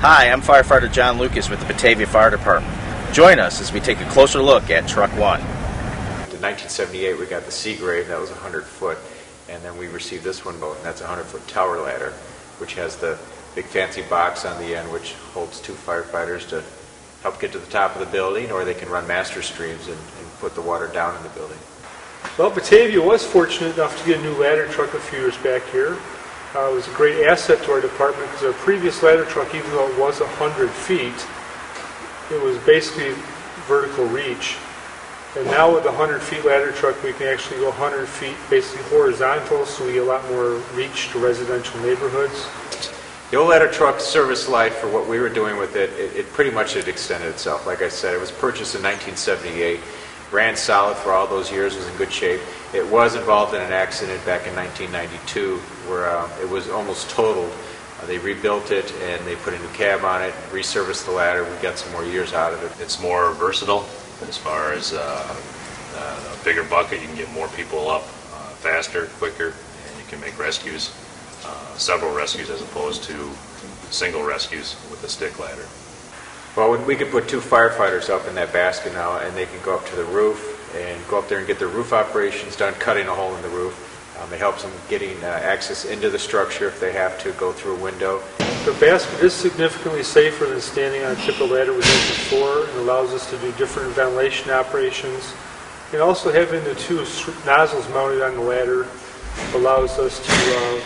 Hi, I'm firefighter John Lucas with the Batavia Fire Department. Join us as we take a closer look at Truck 1. In 1978 we got the Seagrave, that was 100 foot, and then we received this one boat, and that's a 100-foot tower ladder, which has the big fancy box on the end which holds two firefighters to help get to the top of the building, or they can run master streams and put the water down in the building. Well, Batavia was fortunate enough to get a new ladder truck a few years back here. It was a great asset to our department because our previous ladder truck, even though it was 100 feet, it was basically vertical reach. And now with the 100 feet ladder truck, we can actually go 100 feet basically horizontal, so we get a lot more reach to residential neighborhoods. The old ladder truck service life, for what we were doing with it, it pretty much had extended itself. Like I said, it was purchased in 1978, ran solid for all those years, was in good shape. It was involved in an accident back in 1992 where it was almost totaled. They rebuilt it and they put a new cab on it, resurfaced the ladder. We got some more years out of it. It's more versatile as far as a bigger bucket. You can get more people up faster, quicker, and you can make rescues, several rescues as opposed to single rescues with a stick ladder. Well, we could put two firefighters up in that basket now, and they can go up to the roof and go up there and get their roof operations done, cutting a hole in the roof. It helps them getting access into the structure if they have to go through a window. The basket is significantly safer than standing on a typical ladder we did before, and allows us to do different ventilation operations. And also having the two nozzles mounted on the ladder allows us to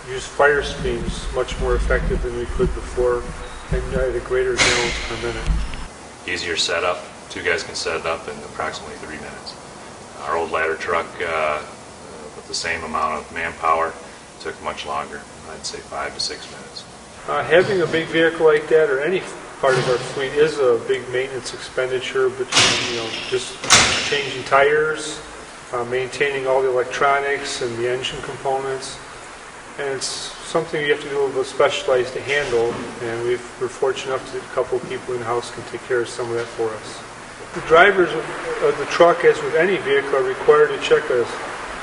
use fire streams much more effective than we could before, and at a greater gallons per minute. Easier setup. Two guys can set it up in approximately 3 minutes. Our old ladder truck, with the same amount of manpower, took much longer. I'd say 5 to 6 minutes. Having a big vehicle like that, or any part of our fleet, is a big maintenance expenditure between, just changing tires, maintaining all the electronics and the engine components. And it's something you have to do a little bit specialized to handle, and we're fortunate enough that a couple of people in-house can take care of some of that for us. The drivers of the truck, as with any vehicle, are required to check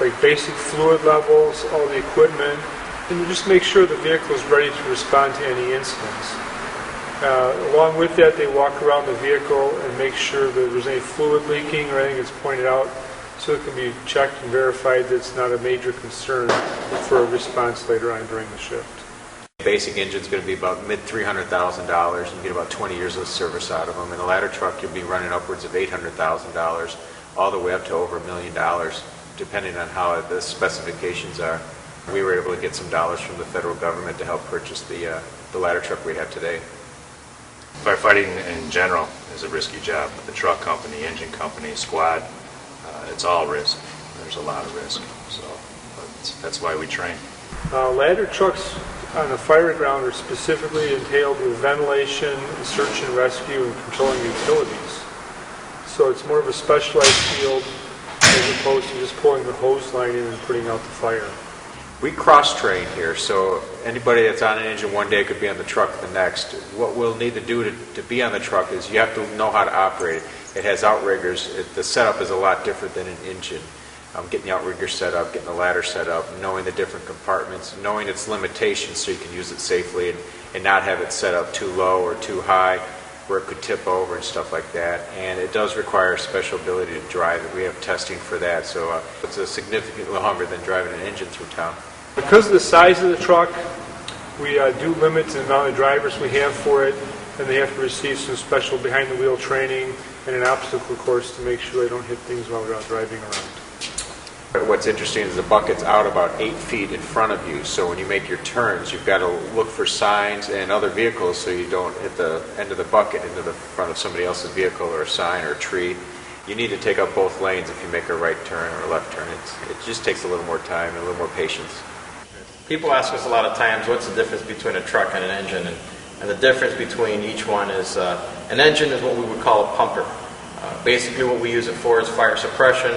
like basic fluid levels, all the equipment, and just make sure the vehicle is ready to respond to any incidents. Along with that, they walk around the vehicle and make sure that there's any fluid leaking or anything that's pointed out, so it can be checked and verified that it's not a major concern for a response later on during the shift. The basic engine's going to be about mid-$300,000. You get about 20 years of service out of them. In a ladder truck, you'll be running upwards of $800,000, all the way up to over $1 million, depending on how the specifications are. We were able to get some dollars from the federal government to help purchase the ladder truck we have today. Firefighting in general is a risky job, but the truck company, engine company, squad, it's all risk. There's a lot of risk, so that's why we train. Ladder trucks on the fire ground are specifically entailed with ventilation, search and rescue, and controlling utilities. So it's more of a specialized field as opposed to just pulling the hose line in and putting out the fire. We cross-train here, so anybody that's on an engine one day could be on the truck the next. What we'll need to do to be on the truck is you have to know how to operate it. It has outriggers. The setup is a lot different than an engine. Getting the outrigger set up, getting the ladder set up, knowing the different compartments, knowing its limitations so you can use it safely and not have it set up too low or too high where it could tip over and stuff like that. And it does require a special ability to drive it. We have testing for that, so it's a significantly longer than driving an engine through town. Because of the size of the truck, we do limit the amount of drivers we have for it, and they have to receive some special behind-the-wheel training and an obstacle course to make sure they don't hit things while they're out driving around. What's interesting is the bucket's out about 8 feet in front of you, so when you make your turns, you've got to look for signs and other vehicles so you don't hit the end of the bucket into the front of somebody else's vehicle or a sign or a tree. You need to take up both lanes if you make a right turn or a left turn. It just takes a little more time and a little more patience. People ask us a lot of times, what's the difference between a truck and an engine? And the difference between each one is an engine is what we would call a pumper. Basically what we use it for is fire suppression,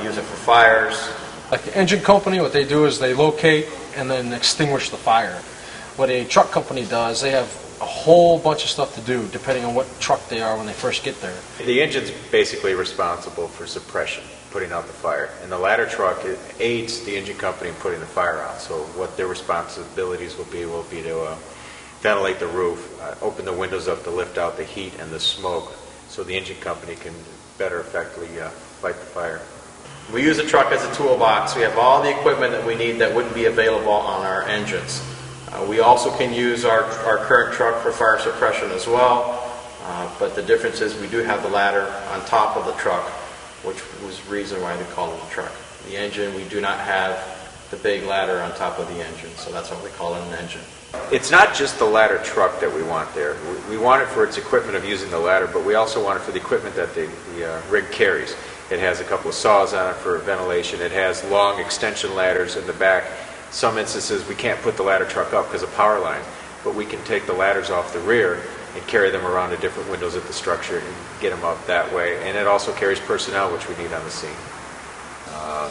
use it for fires. Like the engine company, what they do is they locate and then extinguish the fire. What a truck company does, they have a whole bunch of stuff to do depending on what truck they are when they first get there. The engine's basically responsible for suppression, putting out the fire. And the ladder truck, it aids the engine company in putting the fire out. So what their responsibilities will be to ventilate the roof, open the windows up to lift out the heat and the smoke, so the engine company can better effectively fight the fire. We use the truck as a toolbox. We have all the equipment that we need that wouldn't be available on our engines. We also can use our current truck for fire suppression as well, but the difference is we do have the ladder on top of the truck, which was the reason why they call it a truck. The engine, we do not have the big ladder on top of the engine, so that's why we call it an engine. It's not just the ladder truck that we want there. We want it for its equipment of using the ladder, but we also want it for the equipment that the rig carries. It has a couple of saws on it for ventilation. It has long extension ladders in the back. Some instances we can't put the ladder truck up because of power line, but we can take the ladders off the rear and carry them around to different windows at the structure and get them up that way. And it also carries personnel, which we need on the scene.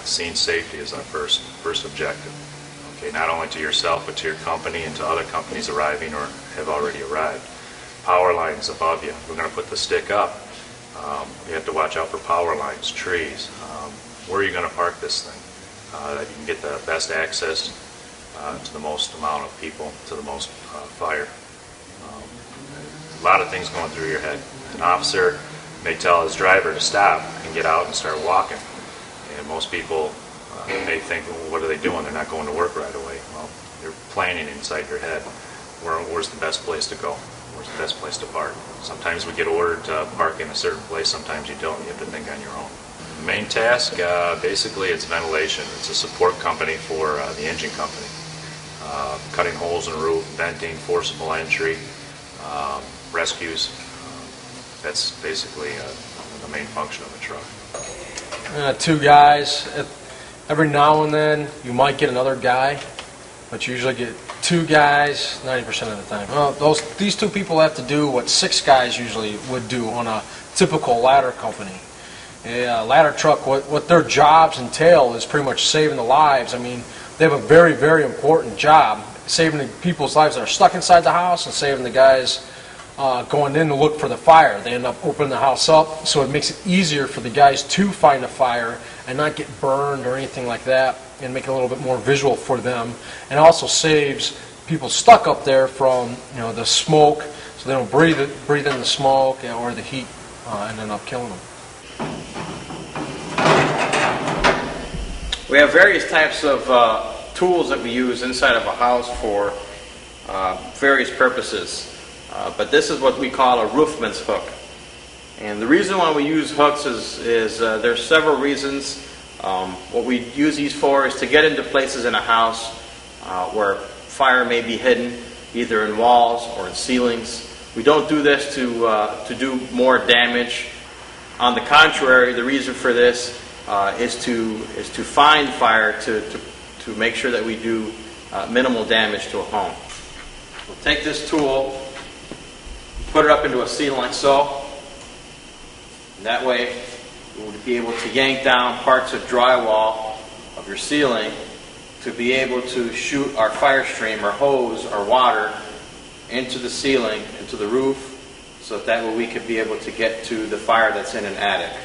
Scene safety is our first objective. Okay, not only to yourself, but to your company and to other companies arriving or have already arrived. Power lines above you. We're going to put the stick up. You have to watch out for power lines, trees. Where are you going to park this thing? That you can get the best access to the most amount of people, to the most fire. A lot of things going through your head. An officer may tell his driver to stop and get out and start walking. And most people may think, well, what are they doing? They're not going to work right away. Well, you're planning inside your head. Where's the best place to go? Where's the best place to park? Sometimes we get ordered to park in a certain place, sometimes you don't. You have to think on your own. The main task, basically, it's ventilation. It's a support company for the engine company. Cutting holes in the roof, venting, forcible entry, rescues. That's basically the main function of the truck. Two guys. Every now and then, you might get another guy, but you usually get two guys 90% of the time. Well, these two people have to do what six guys usually would do on a typical ladder company. A ladder truck, what their jobs entail is pretty much saving the lives. I mean, they have a very, very important job, saving the people's lives that are stuck inside the house and saving the guys going in to look for the fire. They end up opening the house up, so it makes it easier for the guys to find a fire and not get burned or anything like that, and make it a little bit more visual for them. And also saves people stuck up there from the smoke, so they don't breathe in the smoke or the heat and end up killing them. We have various types of tools that we use inside of a house for various purposes. But this is what we call a roofman's hook. And the reason why we use hooks is there's several reasons. What we use these for is to get into places in a house where fire may be hidden, either in walls or in ceilings. We don't do this to do more damage. On the contrary, the reason for this is to find fire, to make sure that we do minimal damage to a home. We'll take this tool, put it up into a ceiling like so. And that way, you will be able to yank down parts of drywall of your ceiling to be able to shoot our fire stream, or hose, or water into the ceiling, into the roof, so that way we could be able to get to the fire that's in an attic.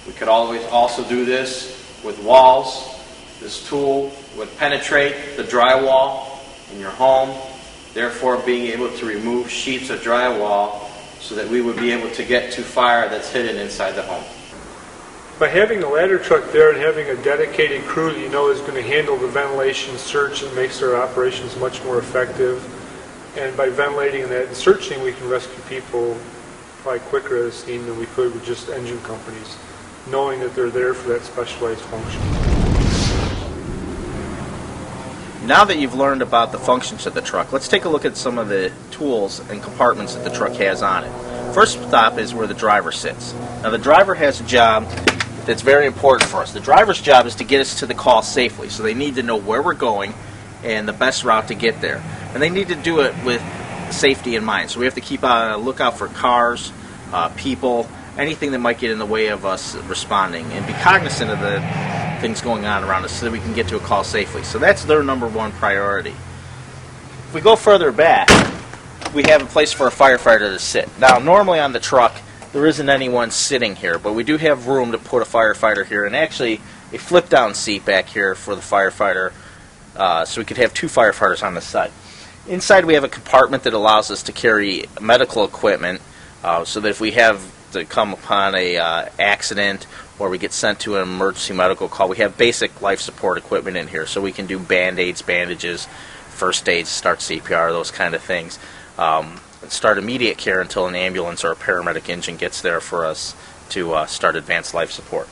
We could always also do this with walls. This tool would penetrate the drywall in your home, therefore being able to remove sheets of drywall so that we would be able to get to fire that's hidden inside the home. By having the ladder truck there and having a dedicated crew that you know is going to handle the ventilation search, it makes our operations much more effective. And by ventilating that and searching, we can rescue people probably quicker at a scene than we could with just engine companies, knowing that they're there for that specialized function. Now that you've learned about the functions of the truck, let's take a look at some of the tools and compartments that the truck has on it. First stop is where the driver sits. Now the driver has a job that's very important for us. The driver's job is to get us to the call safely, so they need to know where we're going and the best route to get there. And they need to do it with safety in mind. So we have to keep a lookout for cars, people, anything that might get in the way of us responding, and be cognizant of the things going on around us so that we can get to a call safely. So that's their number one priority. If we go further back, we have a place for a firefighter to sit. Now, normally on the truck, there isn't anyone sitting here, but we do have room to put a firefighter here, and actually a flip-down seat back here for the firefighter, so we could have two firefighters on the side. Inside we have a compartment that allows us to carry medical equipment, so that if we have to come upon a accident or we get sent to an emergency medical call, we have basic life support equipment in here, so we can do band-aids, bandages, first aid, start CPR, those kind of things. Start immediate care until an ambulance or a paramedic engine gets there for us to start advanced life support.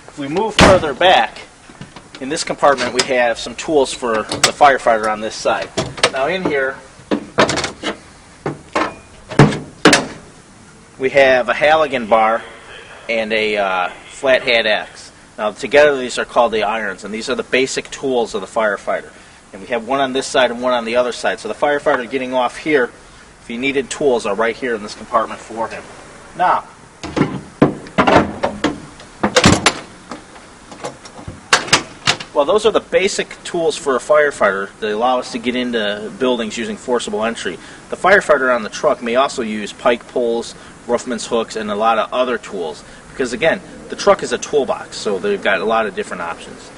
If we move further back, in this compartment we have some tools for the firefighter on this side. Now in here we have a Halligan bar and a flathead axe. Now together these are called the irons, and these are the basic tools of the firefighter. And we have one on this side and one on the other side. So the firefighter getting off here, if he needed tools, are right here in this compartment for him. Now, well, those are the basic tools for a firefighter that allow us to get into buildings using forcible entry. The firefighter on the truck may also use pike poles, roofman's hooks, and a lot of other tools. Because again, the truck is a toolbox, so they've got a lot of different options.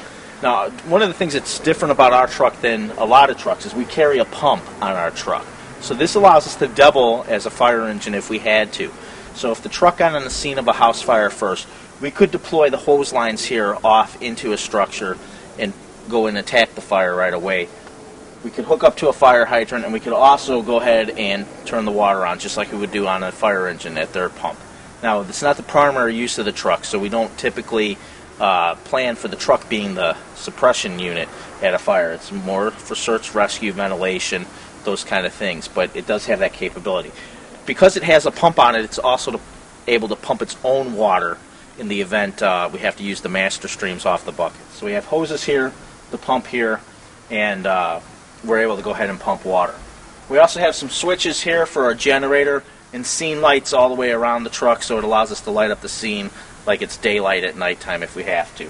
Now, one of the things that's different about our truck than a lot of trucks is we carry a pump on our truck. So this allows us to double as a fire engine if we had to. So if the truck got on the scene of a house fire first, we could deploy the hose lines here off into a structure and go and attack the fire right away. We could hook up to a fire hydrant, and we could also go ahead and turn the water on just like we would do on a fire engine at their pump. Now, it's not the primary use of the truck, so we don't typically plan for the truck being the suppression unit at a fire. It's more for search, rescue, ventilation, those kind of things, but it does have that capability. Because it has a pump on it, it's also able to pump its own water in the event we have to use the master streams off the bucket. So we have hoses here, the pump here, and we're able to go ahead and pump water. We also have some switches here for our generator and scene lights all the way around the truck, so it allows us to light up the scene like it's daylight at nighttime if we have to.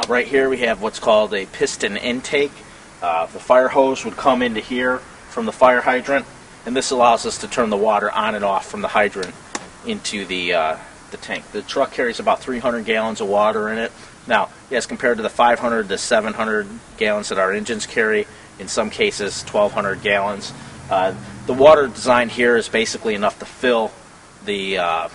Right here we have what's called a piston intake. The fire hose would come into here from the fire hydrant, and this allows us to turn the water on and off from the hydrant into the tank. The truck carries about 300 gallons of water in it. Now, as compared to the 500 to 700 gallons that our engines carry, in some cases 1,200 gallons. The water design here is basically enough to fill the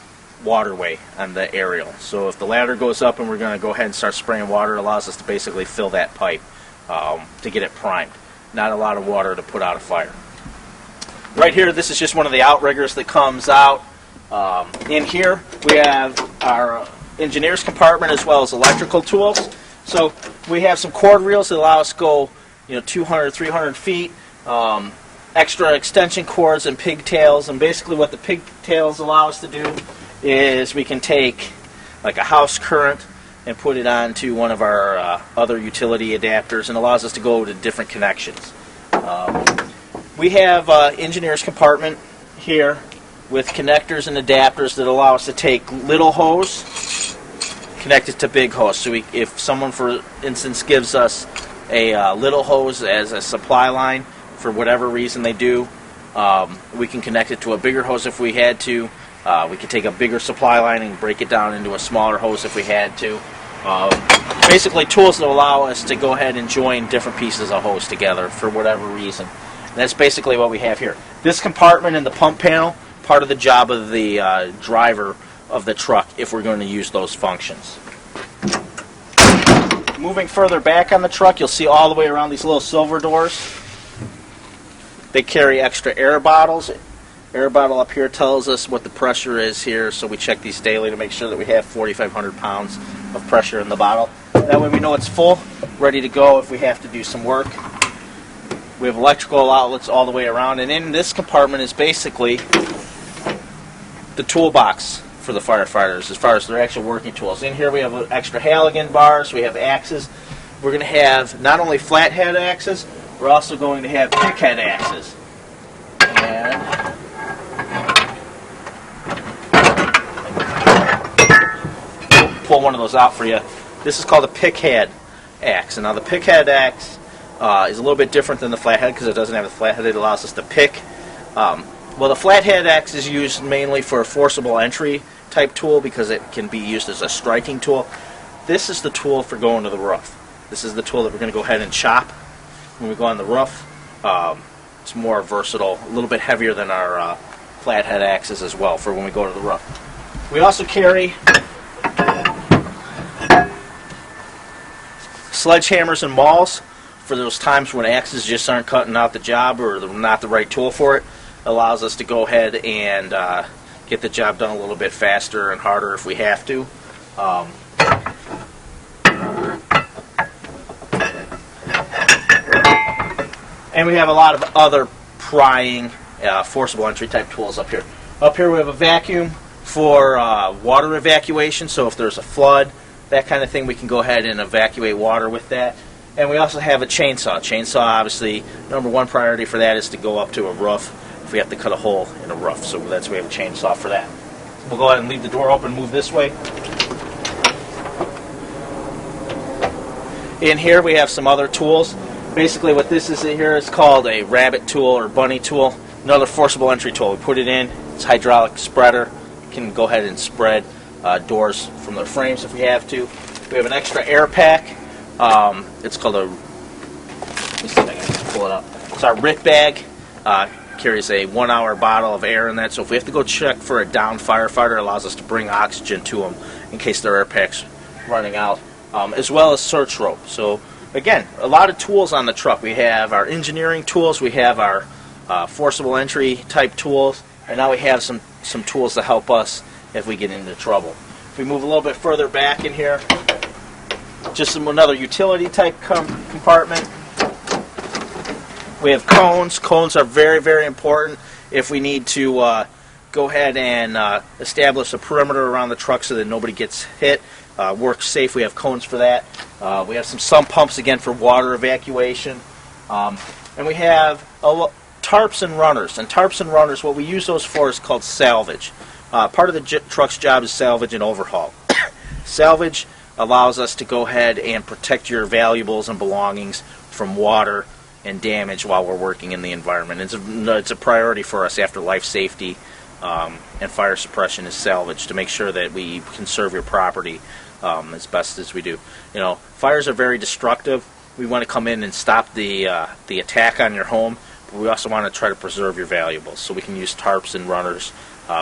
waterway on the aerial. So if the ladder goes up and we're going to go ahead and start spraying water, it allows us to basically fill that pipe to get it primed. Not a lot of water to put out a fire. Right here, this is just one of the outriggers that comes out. In here, we have our engineer's compartment as well as electrical tools. So we have some cord reels that allow us to go 200, 300 feet. Extra extension cords and pigtails, and basically what the pigtails allow us to do is we can take like a house current and put it onto one of our other utility adapters, and allows us to go to different connections. We have engineer's compartment here with connectors and adapters that allow us to take little hose, connect it to big hose. So if someone, for instance, gives us a little hose as a supply line, for whatever reason they do, we can connect it to a bigger hose if we had to. We could take a bigger supply line and break it down into a smaller hose if we had to. Basically tools that allow us to go ahead and join different pieces of hose together for whatever reason. And that's basically what we have here. This compartment and the pump panel, part of the job of the driver of the truck if we're going to use those functions. Moving further back on the truck, you'll see all the way around these little silver doors. They carry extra air bottles. Air bottle up here tells us what the pressure is here, so we check these daily to make sure that we have 4,500 pounds of pressure in the bottle. That way we know it's full, ready to go if we have to do some work. We have electrical outlets all the way around, and in this compartment is basically the toolbox for the firefighters as far as their actual working tools. In here we have extra Halligan bars, we have axes. We're going to have not only flathead axes, we're also going to have pickhead axes. And pull one of those out for you. This is called a pickhead axe. And now the pickhead axe is a little bit different than the flathead because it doesn't have a flathead. It allows us to pick. Well, the flathead axe is used mainly for a forcible entry type tool because it can be used as a striking tool. This is the tool for going to the roof. This is the tool that we're going to go ahead and chop when we go on the roof. It's more versatile, a little bit heavier than our flathead axes as well for when we go to the roof. We also carry sledgehammers and mauls for those times when axes just aren't cutting out the job or they're not the right tool for it. Allows us to go ahead and get the job done a little bit faster and harder if we have to. And we have a lot of other prying, forcible entry type tools up here. Up here we have a vacuum for water evacuation, so if there's a flood, that kind of thing, we can go ahead and evacuate water with that. And we also have a chainsaw. Chainsaw, obviously, number one priority for that is to go up to a roof if we have to cut a hole in a roof. So that's why we have a chainsaw for that. We'll go ahead and leave the door open, move this way. In here we have some other tools. Basically what this is in here is called a rabbit tool or bunny tool. Another forcible entry tool. We put it in, it's a hydraulic spreader. We can go ahead and spread doors from the frames if we have to. We have an extra air pack. It's called a, let me see if I can pull it up. It's our RIT bag. Carries a 1 hour bottle of air in that. So if we have to go check for a downed firefighter, it allows us to bring oxygen to them in case their air pack's running out. As well as search rope. So again, a lot of tools on the truck. We have our engineering tools, we have our forcible entry type tools, and now we have some tools to help us if we get into trouble. If we move a little bit further back in here, just another utility type compartment. We have cones. Cones are very, very important if we need to go ahead and establish a perimeter around the truck so that nobody gets hit. Works safe. We have cones for that. We have some sump pumps again for water evacuation. And we have tarps and runners. And tarps and runners, what we use those for is called salvage. Part of the truck's job is salvage and overhaul. Salvage allows us to go ahead and protect your valuables and belongings from water and damage while we're working in the environment. It's a priority for us after life safety and fire suppression is salvage to make sure that we conserve your property as best as we do. You know, fires are very destructive. We want to come in and stop the attack on your home, but we also want to try to preserve your valuables. So we can use tarps and runners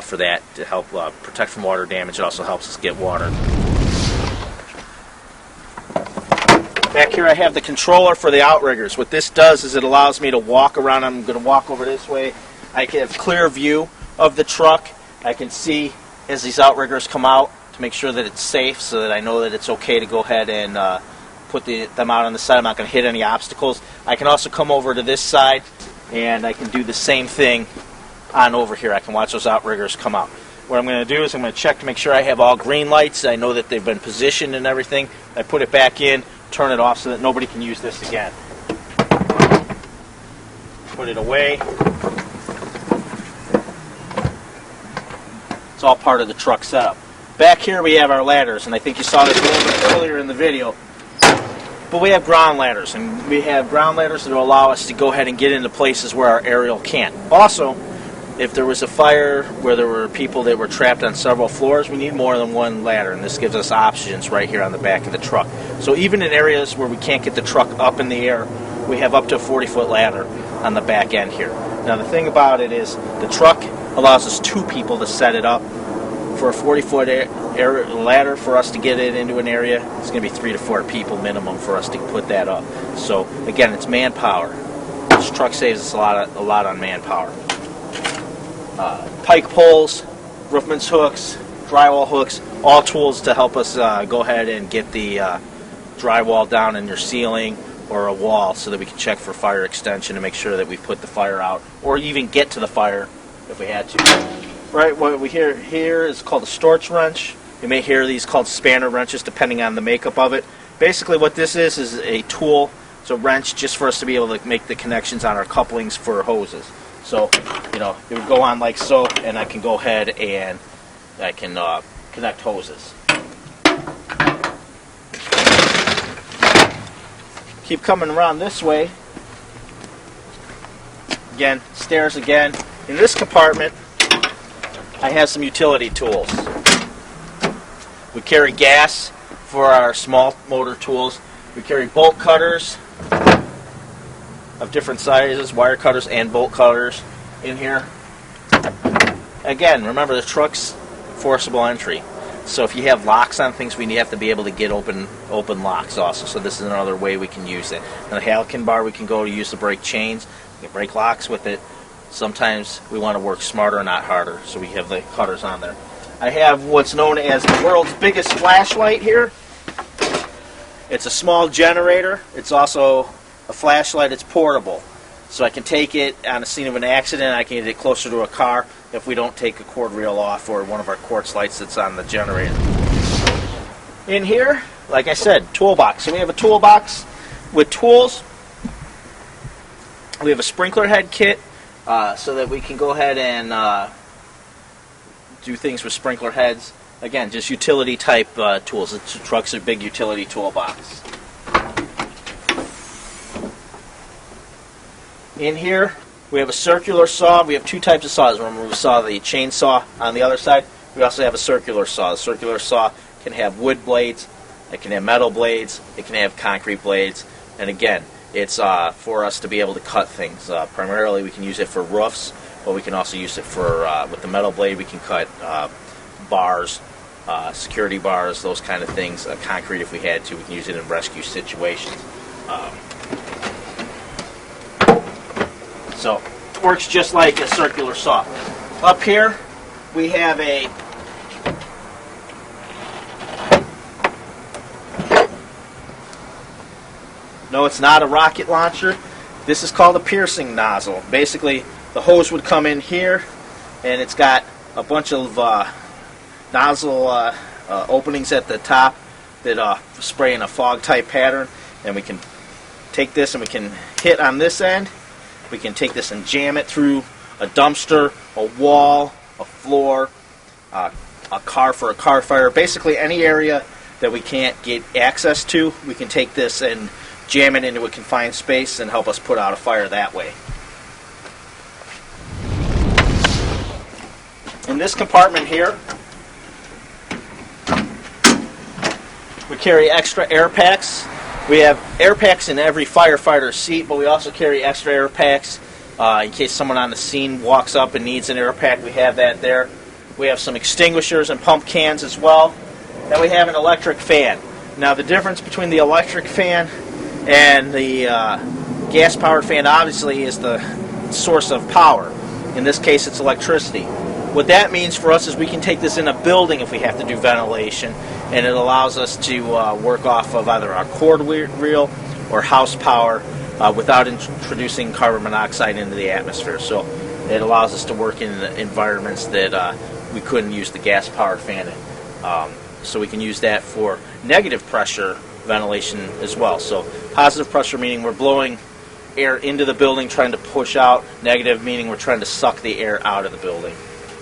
for that to help protect from water damage. It also helps us get water. Back here I have the controller for the outriggers. What this does is it allows me to walk around. I'm going to walk over this way. I can have clear view of the truck. I can see as these outriggers come out to make sure that it's safe so that I know that it's okay to go ahead and put them out on the side. I'm not going to hit any obstacles. I can also come over to this side and I can do the same thing on over here. I can watch those outriggers come out. What I'm going to do is I'm going to check to make sure I have all green lights. I know that they've been positioned and everything. I put it back in, turn it off so that nobody can use this again. Put it away. It's all part of the truck setup. Back here we have our ladders, and I think you saw this a little bit earlier in the video. But we have ground ladders, and we have ground ladders that will allow us to go ahead and get into places where our aerial can't. Also, if there was a fire where there were people that were trapped on several floors, we need more than one ladder, and this gives us options right here on the back of the truck. So even in areas where we can't get the truck up in the air, we have up to a 40-foot ladder on the back end here. Now the thing about it is the truck allows us 2 people to set it up. For a 40-foot ladder for us to get it into an area, it's going to be 3 to 4 people minimum for us to put that up. So again, it's manpower. This truck saves us a lot on manpower. Pike poles, roofman's hooks, drywall hooks, all tools to help us go ahead and get the drywall down in your ceiling or a wall so that we can check for fire extension and make sure that we put the fire out or even get to the fire if we had to. Right, what we hear here is called a Storch wrench. You may hear these called spanner wrenches depending on the makeup of it. Basically what this is a tool. It's a wrench just for us to be able to make the connections on our couplings for hoses. So, you know, it would go on like so, and I can go ahead and I can connect hoses. Keep coming around this way. Again, stairs again. In this compartment, I have some utility tools. We carry gas for our small motor tools. We carry bolt cutters. of different sizes, wire cutters and bolt cutters in here. Again, remember the truck's forcible entry. So if you have locks on things, we have to be able to get open locks also. So this is another way we can use it. And the Halikin bar, we can go to use the brake chains, we can brake locks with it. Sometimes we want to work smarter, not harder, so we have the cutters on there. I have what's known as the world's biggest flashlight here. It's a small generator. It's also a flashlight. It's portable. So I can take it on the scene of an accident. I can get it closer to a car if we don't take a cord reel off or one of our quartz lights that's on the generator. In here, like I said, toolbox. So we have a toolbox with tools. We have a sprinkler head kit so that we can go ahead and do things with sprinkler heads. Again, just utility type tools. The truck's a big utility toolbox. In here, we have a circular saw. We have two types of saws. Remember, we saw the chainsaw on the other side. We also have a circular saw. The circular saw can have wood blades, it can have metal blades, it can have concrete blades. And again, it's for us to be able to cut things. Primarily, we can use it for roofs, but we can also use it for, with the metal blade, we can cut bars, security bars, those kind of things. Concrete, if we had to, we can use it in rescue situations. So it works just like a circular saw. Up here, we have a no, it's not a rocket launcher. This is called a piercing nozzle. Basically, the hose would come in here, and it's got a bunch of nozzle openings at the top that spray in a fog-type pattern. And we can take this and we can hit on this end. We can take this and jam it through a dumpster, a wall, a floor, a car for a car fire. Basically, any area that we can't get access to, we can take this and jam it into a confined space and help us put out a fire that way. In this compartment here, we carry extra air packs. We have air packs in every firefighter's seat, but we also carry extra air packs in case someone on the scene walks up and needs an air pack. We have that there. We have some extinguishers and pump cans as well. Then we have an electric fan. Now the difference between the electric fan and the gas-powered fan obviously is the source of power. In this case, it's electricity. What that means for us is we can take this in a building if we have to do ventilation, and it allows us to work off of either our cord reel or house power without introducing carbon monoxide into the atmosphere. So it allows us to work in environments that we couldn't use the gas-powered fan in. So we can use that for negative pressure ventilation as well. So positive pressure meaning we're blowing air into the building, trying to push out. Negative meaning we're trying to suck the air out of the building.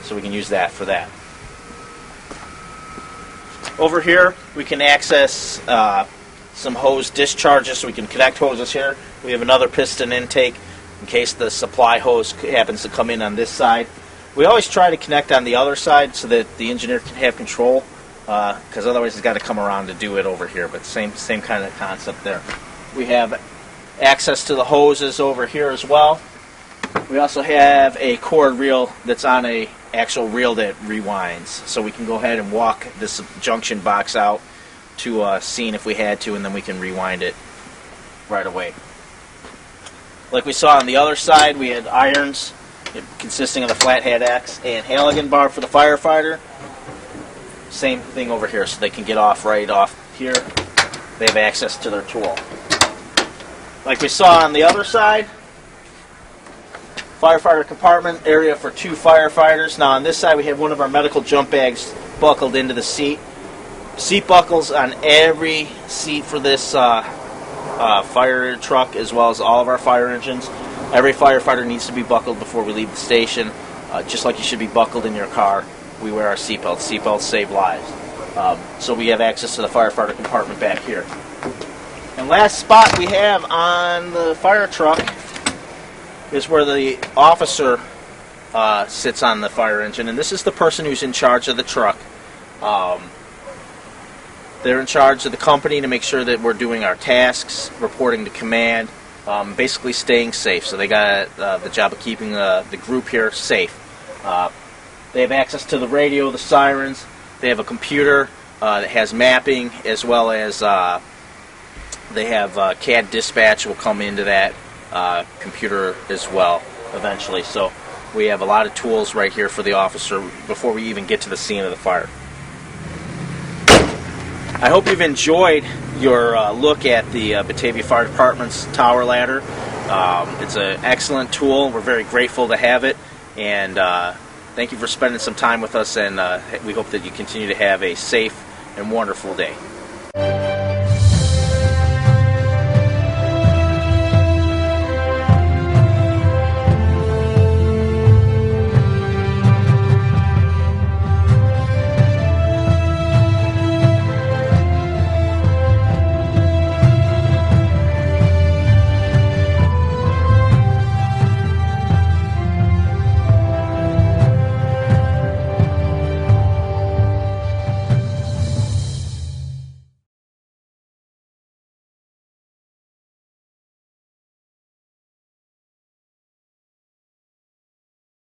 So we can use that for that. Over here, we can access some hose discharges, so we can connect hoses here. We have another piston intake in case the supply hose happens to come in on this side. We always try to connect on the other side so that the engineer can have control, because otherwise he's got to come around to do it over here, but same kind of concept there. We have access to the hoses over here as well. We also have a cord reel that's on a actual reel that rewinds, so we can go ahead and walk this junction box out to a scene if we had to, and then we can rewind it right away. Like we saw on the other side, we had irons consisting of the flathead axe and Halikin bar for the firefighter. Same thing over here, so they can get off right off here. They have access to their tool. Like we saw on the other side, firefighter compartment area for 2 firefighters. Now on this side we have one of our medical jump bags buckled into the seat. Seat buckles on every seat for this fire truck, as well as all of our fire engines. Every firefighter needs to be buckled before we leave the station, just like you should be buckled in your car. We wear our seatbelts. Seatbelts save lives. So we have access to the firefighter compartment back here. And last spot we have on the fire truck is where the officer sits on the fire engine, and this is the person who's in charge of the truck. They're in charge of the company to make sure that we're doing our tasks, reporting to command, basically staying safe. So they got the job of keeping the group here safe. They have access to the radio, the sirens. They have a computer that has mapping, as well as they have CAD dispatch will come into that computer as well eventually. So we have a lot of tools right here for the officer before we even get to the scene of the fire. I hope you've enjoyed your look at the Batavia Fire Department's tower ladder. It's an excellent tool. We're very grateful to have it, and thank you for spending some time with us, and we hope that you continue to have a safe and wonderful day.